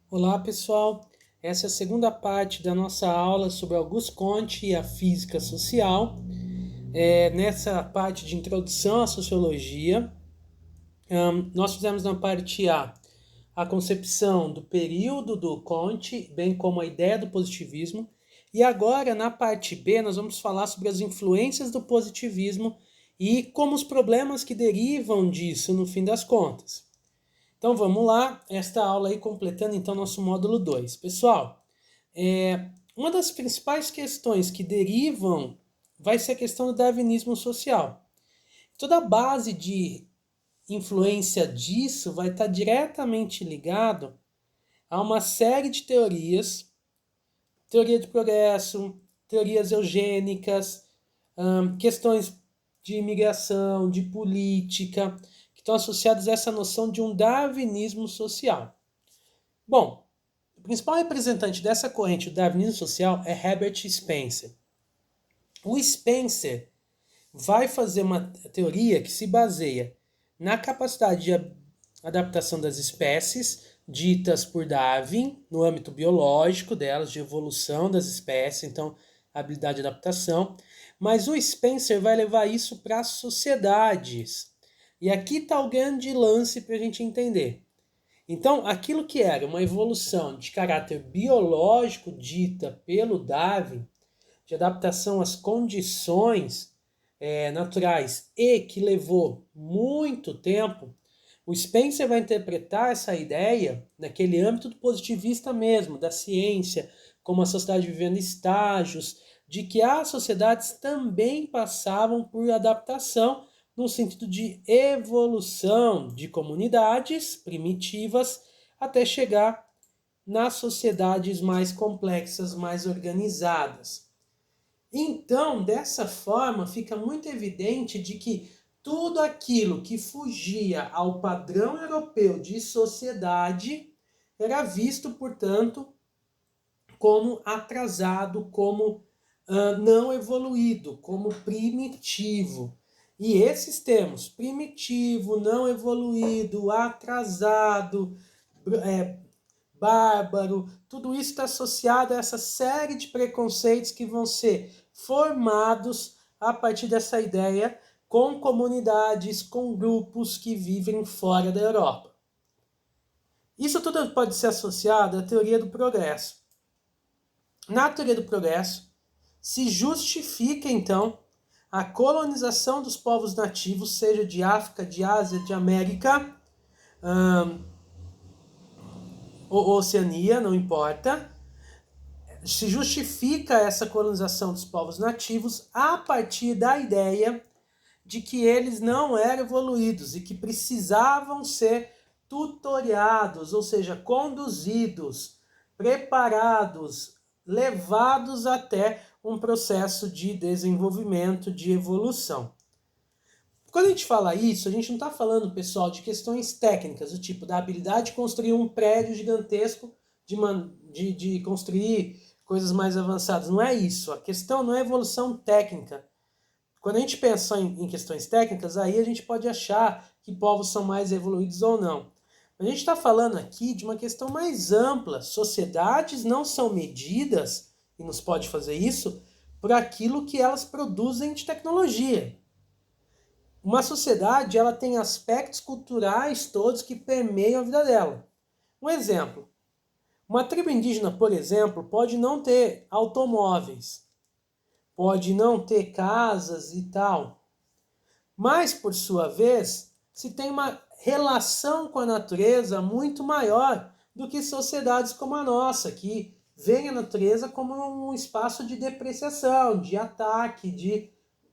Olá, pessoal. Essa é a segunda parte da nossa aula sobre Auguste Comte e a física social. Nessa parte de introdução à sociologia, nós fizemos na parte A concepção do período do Comte, bem como a ideia do positivismo. E agora, na parte B, nós vamos falar sobre as influências do positivismo e como os problemas que derivam disso no fim das contas. Então vamos lá, esta aula aí completando então nosso módulo 2. Pessoal, uma das principais questões que derivam vai ser a questão do darwinismo social. Toda a base de influência disso vai estar diretamente ligado a uma série de teorias, teoria do progresso, teorias eugênicas, questões de imigração, de política, que estão associadas a essa noção de um darwinismo social. Bom, o principal representante dessa corrente do darwinismo social é Herbert Spencer. O Spencer vai fazer uma teoria que se baseia na capacidade de adaptação das espécies ditas por Darwin, no âmbito biológico delas, de evolução das espécies, então habilidade de adaptação, mas o Spencer vai levar isso para as sociedades. E aqui está o grande lance para a gente entender. Então, aquilo que era uma evolução de caráter biológico dita pelo Darwin, de adaptação às condições naturais e que levou muito tempo, o Spencer vai interpretar essa ideia naquele âmbito do positivista mesmo, da ciência, como a sociedade vivendo estágios, de que as sociedades também passavam por adaptação no sentido de evolução de comunidades primitivas até chegar nas sociedades mais complexas, mais organizadas. Então, dessa forma, fica muito evidente de que tudo aquilo que fugia ao padrão europeu de sociedade era visto, portanto, como atrasado, como não evoluído, como primitivo. E esses termos, primitivo, não evoluído, atrasado, bárbaro, tudo isso está associado a essa série de preconceitos que vão ser formados a partir dessa ideia com comunidades, com grupos que vivem fora da Europa. Isso tudo pode ser associado à teoria do progresso. Na teoria do progresso, se justifica então a colonização dos povos nativos, seja de África, de Ásia, de América, ou Oceania, não importa. Se justifica essa colonização dos povos nativos a partir da ideia de que eles não eram evoluídos e que precisavam ser tutoriados, ou seja, conduzidos, preparados, levados até um processo de desenvolvimento, de evolução. Quando a gente fala isso, a gente não está falando, pessoal, de questões técnicas, do tipo da habilidade de construir um prédio gigantesco, de construir coisas mais avançadas. Não é isso. A questão não é evolução técnica. Quando a gente pensa em questões técnicas, aí a gente pode achar que povos são mais evoluídos ou não. A gente está falando aqui de uma questão mais ampla. Sociedades não são medidas, e nos pode fazer isso, por aquilo que elas produzem de tecnologia. Uma sociedade ela tem aspectos culturais todos que permeiam a vida dela. Um exemplo. Uma tribo indígena, por exemplo, pode não ter automóveis, pode não ter casas e tal, mas, por sua vez, se tem uma relação com a natureza muito maior do que sociedades como a nossa, que veem a natureza como um espaço de depreciação, de ataque, de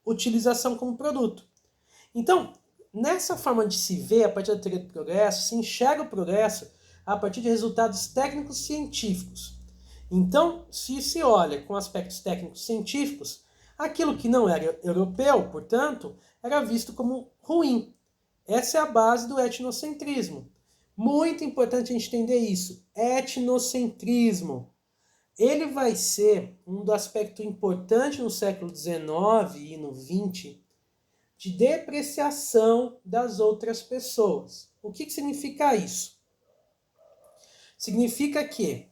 utilização como produto. Então, nessa forma de se ver a partir da teoria do progresso, se enxerga o progresso a partir de resultados técnicos científicos. Então, se olha com aspectos técnicos científicos, aquilo que não era europeu, portanto, era visto como ruim. Essa é a base do etnocentrismo. Muito importante a gente entender isso. Etnocentrismo. Ele vai ser um do aspecto importante no século XIX e no XX de depreciação das outras pessoas. O que significa isso? significa que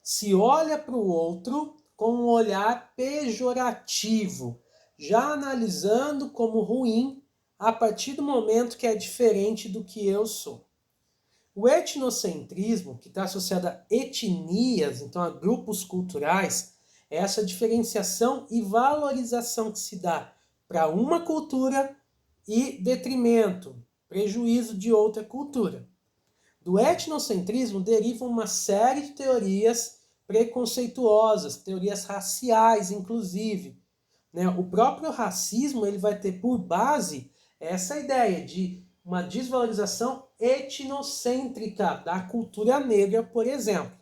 se olha para o outro com um olhar pejorativo, já analisando como ruim a partir do momento que é diferente do que eu sou. O etnocentrismo, que está associado a etnias, então a grupos culturais, é essa diferenciação e valorização que se dá para uma cultura e detrimento, prejuízo de outra cultura. Do etnocentrismo derivam uma série de teorias preconceituosas, teorias raciais, inclusive. Né? O próprio racismo ele vai ter por base essa ideia de uma desvalorização etnocêntrica da cultura negra, por exemplo.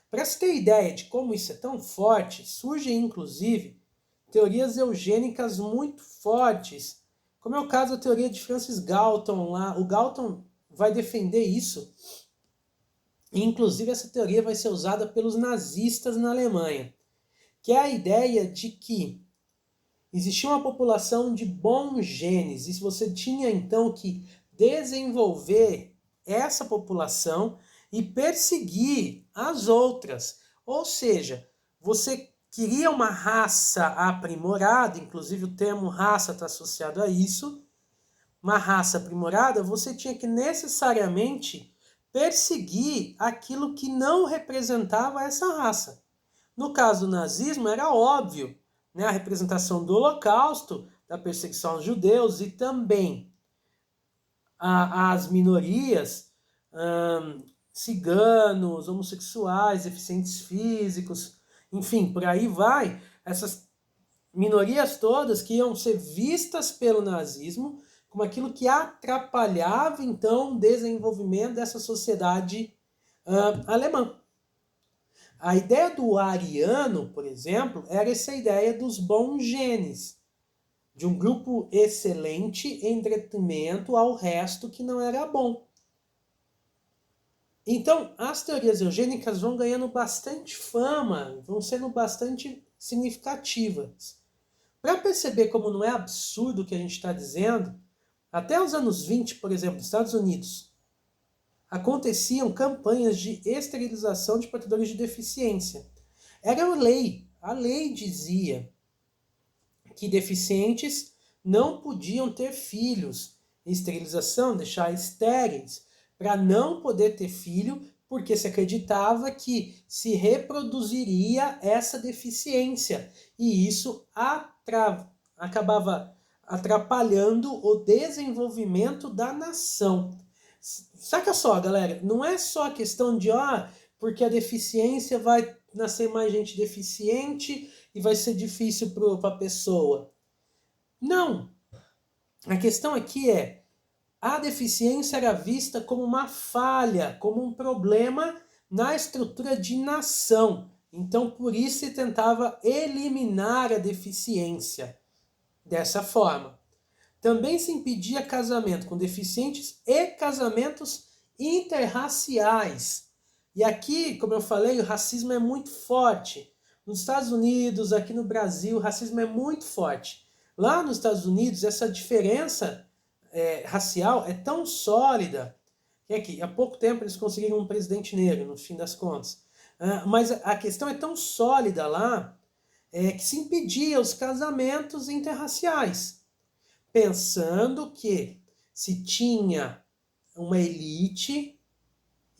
Para se ter ideia de como isso é tão forte, surgem inclusive teorias eugênicas muito fortes, como é o caso da teoria de Francis Galton lá. O Galton vai defender isso, e inclusive essa teoria vai ser usada pelos nazistas na Alemanha, que é a ideia de que existia uma população de bons genes, e se você tinha então que desenvolver essa população e perseguir as outras. Ou seja, você queria uma raça aprimorada, inclusive o termo raça está associado a isso, uma raça aprimorada, você tinha que necessariamente perseguir aquilo que não representava essa raça. No caso do nazismo, era óbvio, né, a representação do Holocausto, da perseguição aos judeus e também as minorias, ciganos, homossexuais, deficientes físicos, enfim, por aí vai, essas minorias todas que iam ser vistas pelo nazismo como aquilo que atrapalhava, então, o desenvolvimento dessa sociedade alemã. A ideia do ariano, por exemplo, era essa ideia dos bons genes, de um grupo excelente em detrimento ao resto que não era bom. Então, as teorias eugênicas vão ganhando bastante fama, vão sendo bastante significativas. Para perceber como não é absurdo o que a gente está dizendo, até os anos 20, por exemplo, nos Estados Unidos, aconteciam campanhas de esterilização de portadores de deficiência. Era lei, a lei dizia que deficientes não podiam ter filhos. Esterilização, deixar estéreis, para não poder ter filho, porque se acreditava que se reproduziria essa deficiência. E isso acabava atrapalhando o desenvolvimento da nação. Saca só, galera, não é só a questão de, porque a deficiência vai nascer mais gente deficiente e vai ser difícil para a pessoa. Não. A questão aqui é, a deficiência era vista como uma falha, como um problema na estrutura de nação. Então, por isso se tentava eliminar a deficiência dessa forma. Também se impedia casamento com deficientes e casamentos interraciais. E aqui, como eu falei, o racismo é muito forte. Nos Estados Unidos, aqui no Brasil, o racismo é muito forte. Lá nos Estados Unidos, essa diferença racial é tão sólida que aqui, há pouco tempo eles conseguiram um presidente negro, no fim das contas. Mas a questão é tão sólida lá que se impedia os casamentos interraciais, pensando que se tinha uma elite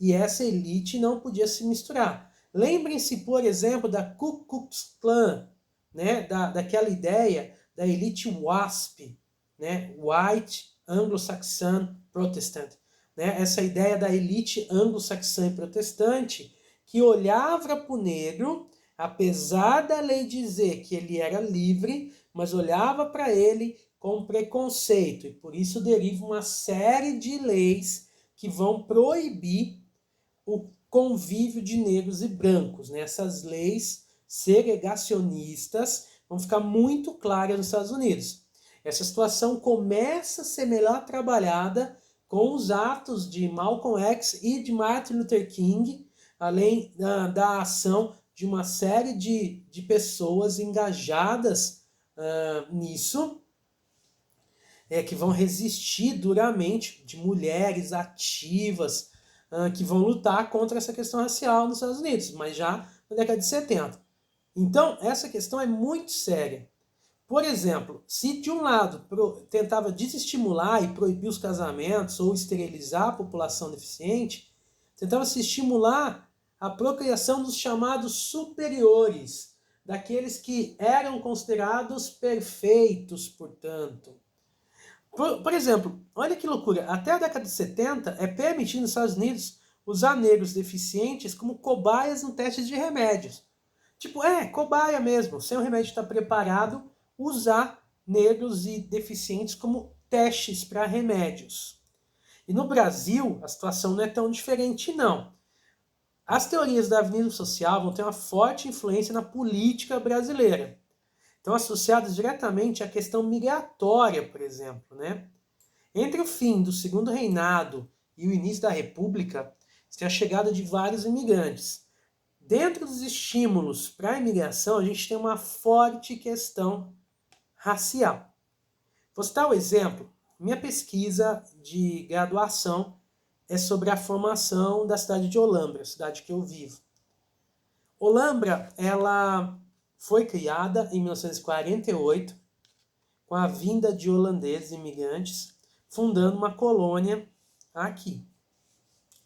e essa elite não podia se misturar. Lembrem-se, por exemplo, da Ku Klux Klan, né? daquela ideia da elite WASP, né? White Anglo-Saxon Protestant. Né? Essa ideia da elite anglo-saxã e protestante que olhava para o negro, apesar da lei dizer que ele era livre, mas olhava para ele com preconceito. E por isso deriva uma série de leis que vão proibir o convívio de negros e brancos. Né? Essas leis segregacionistas vão ficar muito claras nos Estados Unidos. Essa situação começa a ser melhor trabalhada com os atos de Malcolm X e de Martin Luther King, além da ação de uma série de pessoas engajadas nisso, que vão resistir duramente, de mulheres ativas, que vão lutar contra essa questão racial nos Estados Unidos, mas já na década de 70. Então, essa questão é muito séria. Por exemplo, se de um lado tentava desestimular e proibir os casamentos ou esterilizar a população deficiente, tentava se estimular a procriação dos chamados superiores, daqueles que eram considerados perfeitos, portanto. Por exemplo, olha que loucura, até a década de 70 é permitido nos Estados Unidos usar negros deficientes como cobaias no teste de remédios. Tipo, cobaia mesmo, sem o remédio estar preparado, usar negros e deficientes como testes para remédios. E no Brasil, a situação não é tão diferente, não. As teorias do darwinismo social vão ter uma forte influência na política brasileira. Estão associadas diretamente à questão migratória, por exemplo, né? Entre o fim do Segundo Reinado e o início da República, tem a chegada de vários imigrantes. Dentro dos estímulos para a imigração, a gente tem uma forte questão racial. Vou citar um exemplo. Minha pesquisa de graduação é sobre a formação da cidade de Olambra, a cidade que eu vivo. Olambra, ela foi criada em 1948, com a vinda de holandeses imigrantes, fundando uma colônia aqui.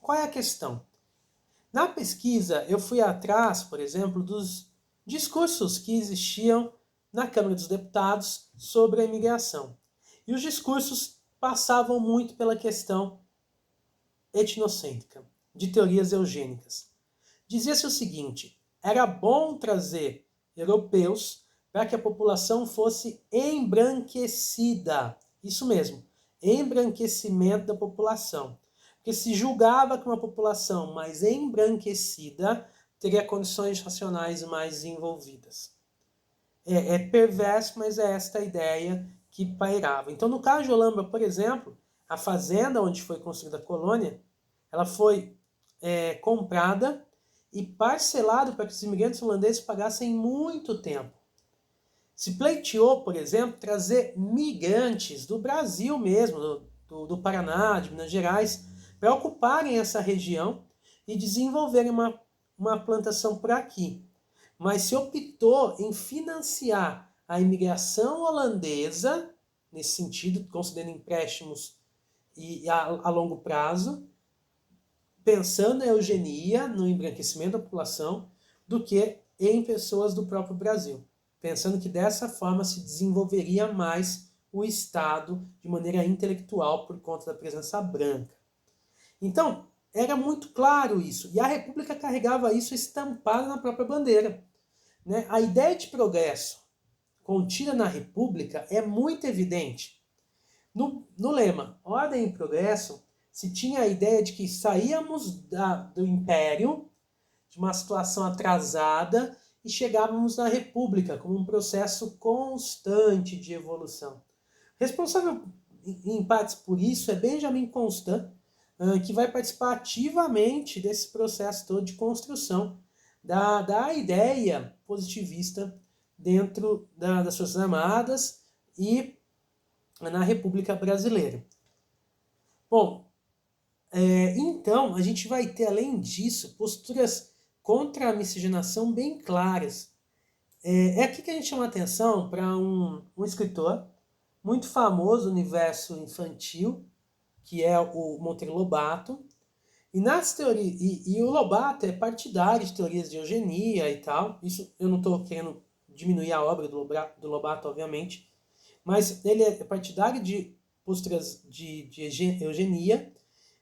Qual é a questão? Na pesquisa, eu fui atrás, por exemplo, dos discursos que existiam na Câmara dos Deputados sobre a imigração. E os discursos passavam muito pela questão etnocêntrica, de teorias eugênicas. Dizia-se o seguinte: era bom trazer europeus para que a população fosse embranquecida. Isso mesmo, embranquecimento da população. Porque se julgava que uma população mais embranquecida teria condições racionais mais desenvolvidas. É perverso, mas é esta a ideia que pairava. Então, no caso de Olambra, por exemplo, a fazenda onde foi construída a colônia, ela foi comprada e parcelada para que os imigrantes holandeses pagassem muito tempo. Se pleiteou, por exemplo, trazer migrantes do Brasil mesmo, do Paraná, de Minas Gerais, para ocuparem essa região e desenvolverem uma plantação por aqui. Mas se optou em financiar a imigração holandesa, nesse sentido, considerando empréstimos a longo prazo, pensando em eugenia, no embranquecimento da população, do que em pessoas do próprio Brasil. Pensando que dessa forma se desenvolveria mais o Estado de maneira intelectual por conta da presença branca. Então, era muito claro isso. E a República carregava isso estampado na própria bandeira. Né? A ideia de progresso contida na República é muito evidente. No lema Ordem e Progresso, se tinha a ideia de que saíamos do Império, de uma situação atrasada, e chegávamos na República como um processo constante de evolução. Responsável em partes por isso é Benjamin Constant, que vai participar ativamente desse processo todo de construção da ideia positivista dentro das Forças Armadas e na República Brasileira. Bom, então a gente vai ter, além disso, posturas contra a miscigenação bem claras. É aqui que a gente chama a atenção para um escritor muito famoso no universo infantil, que é o Monteiro Lobato. E nas teorias, e o Lobato é partidário de teorias de eugenia e tal. Isso eu não estou querendo diminuir a obra do Lobato, obviamente, mas ele é partidário de posturas de eugenia,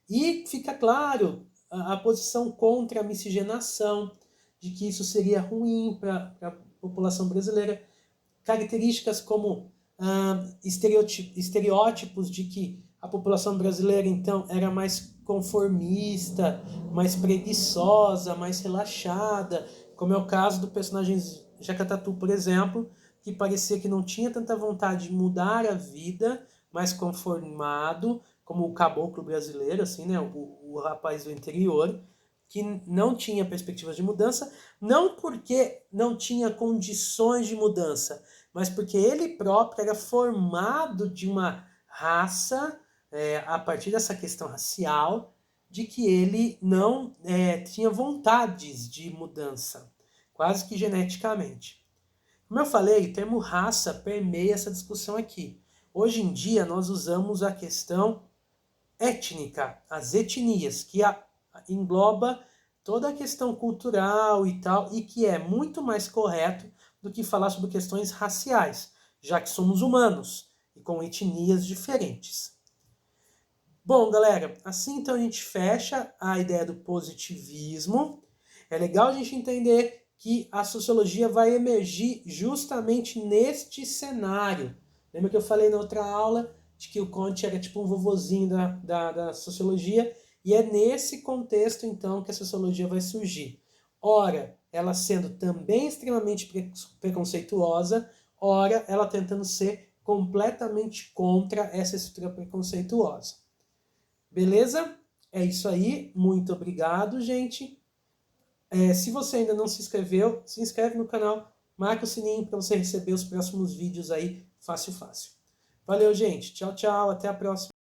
e fica claro a posição contra a miscigenação, de que isso seria ruim para a população brasileira. Características como estereótipos de que a população brasileira, então, era mais conformista, mais preguiçosa, mais relaxada, como é o caso do personagem Jeca Tatu, por exemplo, que parecia que não tinha tanta vontade de mudar a vida, mais conformado, como o caboclo brasileiro, assim, né, o rapaz do interior, que não tinha perspectivas de mudança, não porque não tinha condições de mudança, mas porque ele próprio era formado de uma raça, a partir dessa questão racial, de que ele não tinha vontades de mudança, quase que geneticamente. Como eu falei, o termo raça permeia essa discussão aqui. Hoje em dia nós usamos a questão étnica, as etnias, que engloba toda a questão cultural e tal, e que é muito mais correto do que falar sobre questões raciais, já que somos humanos e com etnias diferentes. Bom, galera, assim então a gente fecha a ideia do positivismo. É legal a gente entender que a sociologia vai emergir justamente neste cenário. Lembra que eu falei na outra aula de que o Comte era tipo um vovozinho da sociologia? E é nesse contexto, então, que a sociologia vai surgir. Ora, ela sendo também extremamente preconceituosa, ora, ela tentando ser completamente contra essa estrutura preconceituosa. Beleza? É isso aí. Muito obrigado, gente. Se você ainda não se inscreveu, se inscreve no canal, marca o sininho para você receber os próximos vídeos aí fácil, fácil. Valeu, gente. Tchau, tchau. Até a próxima.